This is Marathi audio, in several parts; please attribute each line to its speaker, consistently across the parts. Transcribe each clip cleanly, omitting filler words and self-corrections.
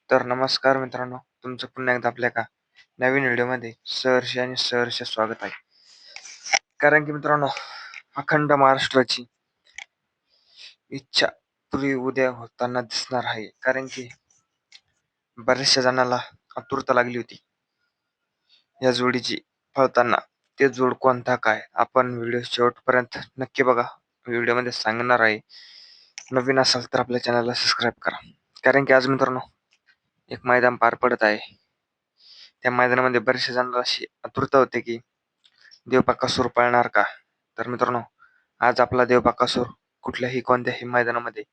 Speaker 1: तर नमस्कार मित्रांनो, तुमचं पुन्हा एकदा आपल्या एका नवीन व्हिडिओमध्ये सहर्ष स्वागत आहे. कारण की मित्रांनो, अखंड महाराष्ट्राची इच्छा पुरी उद्या होताना दिसणार आहे. कारण की बऱ्याचशा जणाला आतुरता लागली होती या जोडीची पळताना. ते जोड कोणता काय आपण व्हिडिओ शेवटपर्यंत नक्की बघा. व्हिडिओमध्ये सांगणार आहे. नवीन असाल तर आपल्या चॅनलला सबस्क्राईब करा. कारण की आज मित्रांनो एक मैदान पार पडत आहे. त्या मैदानामध्ये बरेचशे जणांना अशी आतुरता होते की देव बकासूर पळणार का. तर मित्रांनो, आज आपला देव बकासूर कुठल्याही कोणत्याही मैदानामध्ये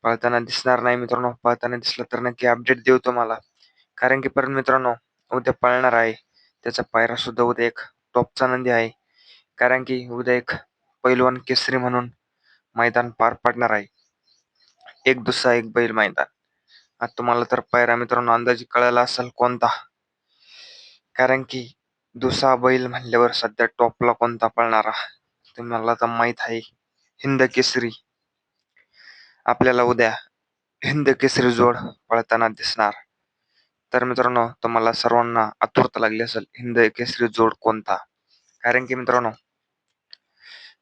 Speaker 1: पळताना दिसणार नाही. मित्रांनो, पळताना दिसला तर नक्की अपडेट देऊ तुम्हाला. कारण की परत मित्रांनो उद्या पळणार आहे. त्याचा पायरा सुद्धा उद्या एक टॉपचा नंदी आहे. कारण की उद्या एक पैलवान केसरी म्हणून मैदान पार पडणार आहे. एक दुसरा एक बैल मैदान. आता तुम्हाला तर पायरा मित्रांनो अंदाजे कळाला असेल कोणता. कारण की दुसरा बैल म्हणल्यावर सध्या टॉपला कोणता पळणारा तुम्हाला तर माहित आहे, हिंद केसरी. आपल्याला उद्या हिंद केसरी जोड पळताना दिसणार. तर मित्रांनो, तुम्हाला सर्वांना आतुरता लागली असेल हिंद केसरी जोड कोणता. कारण की मित्रांनो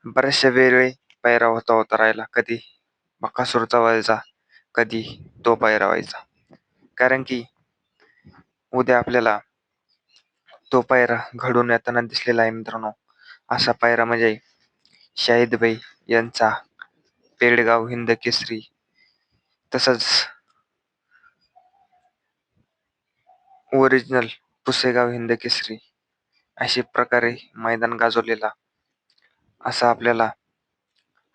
Speaker 1: बऱ्याचशा वेळी पायरा होता राहिला. कधी बकासूरचा व्हायचा, कधी तो पायरा व्हायचा. कारण की उद्या आपल्याला तो पायरा घडून येताना दिसलेला आहे मित्रांनो. असा पायरा म्हणजे शाहिद भाई यांचा पेडगाव हिंद केसरी, तसंच ओरिजिनल पुसेगाव हिंद केसरी अशा प्रकारे मैदान गाजवलेला असा आपल्याला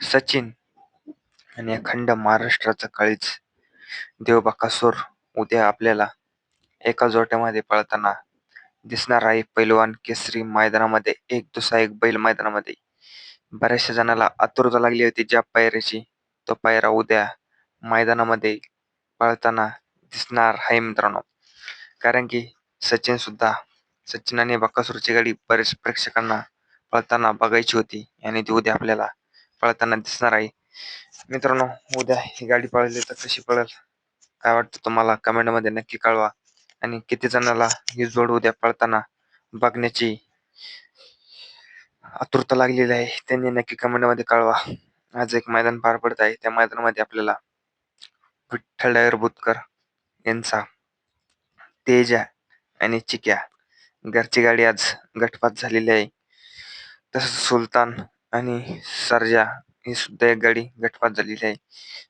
Speaker 1: सचिन आणि अखंड महाराष्ट्राचा काळीज देव बकासूर उद्या आपल्याला एका जोट्यामध्ये पळताना दिसणार आहे. पैलवान केसरी मैदानामध्ये एक दुसरा एक बैल मैदानामध्ये. बऱ्याचशा जणाला आतुरता लागली होती ज्या पायऱ्याची. तो पायरा उद्या मैदानामध्ये पळताना दिसणार आहे मित्रांनो. कारण की सचिन आणि बकासूरची गाडी बरेच प्रेक्षकांना पळताना बघायची होती आणि ती उद्या आपल्याला पळताना दिसणार आहे. मित्रांनो, उद्या ही गाडी पळली तर कशी पळेल काय वाटतं तुम्हाला कमेंटमध्ये नक्की कळवा. आणि किती जणाला ही जोड उद्या पळताना बघण्याची आतुरता लागलेली आहे त्यांनी नक्की कमेंटमध्ये कळवा. आज एक मैदान पार पडत आहे. त्या मैदानामध्ये आपल्याला विठ्ठल डायर बुतकर यांचा तेजा आणि चिक्या घरची गाडी आज गटपात झालेली आहे. तसंच सुलतान आणि सर्जा ही सुद्धा एक गाडी गटपात झालेली आहे.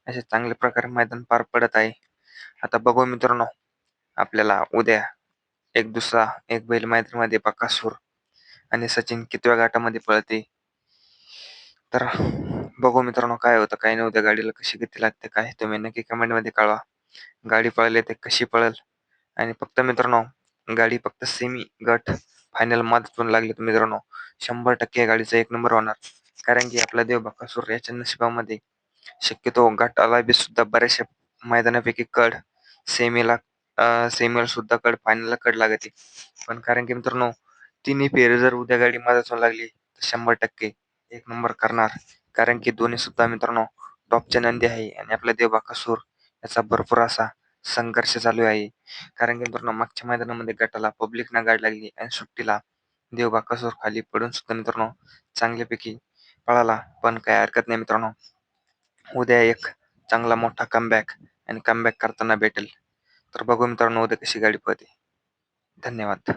Speaker 1: अशा चांगल्या प्रकारे मैदान पार पडत आहे. आता बघू मित्रांनो, आपल्याला उद्या एक दुसरा एक बैल मैदानामध्ये बकासूर आणि सचिन कितव्या गटामध्ये पळते. तर बघू मित्रांनो काय होतं काय नाही. उद्या गाडीला कशी गती लागते काय तुम्ही नक्की कमेंटमध्ये कळवा. गाडी पळाली ते कशी पळेल. आणि फक्त मित्रांनो गाडी फक्त सेमी गट फायनल मधून लागली तर मित्रांनो 100% गाडीचा एक नंबर होणार. कारण की आपला देव बकासूर याच्या नशिबामध्ये शक्यतो गटाला बी सुद्धा बऱ्याचशा मैदानापैकी कड सेमीला सुद्धा कड फायनलला कड लागते. पण कारण की मित्रांनो तिन्ही फेरी जर उद्या गाडी मधातून लागली तर 100% एक नंबर करणार. कारण की दोन्ही सुद्धा मित्रांनो टॉपचे नंदी आहे आणि आपला देव बकासूर याचा भरपूर असा संघर्ष चालू आहे. कारण की मित्रांनो मागच्या मैदानामध्ये गटाला पब्लिकना गाडी लागली आणि सुट्टीला देव बकासूर खाली पडून सुद्धा मित्रांनो चांगल्यापैकी पळाला. पण काय हरकत नाही मित्रांनो, उद्या एक चांगला मोठा कमबॅक आणि कमबॅक करताना भेटेल. तर बघू मित्रांनो उद्या कशी गाडी पळते. धन्यवाद.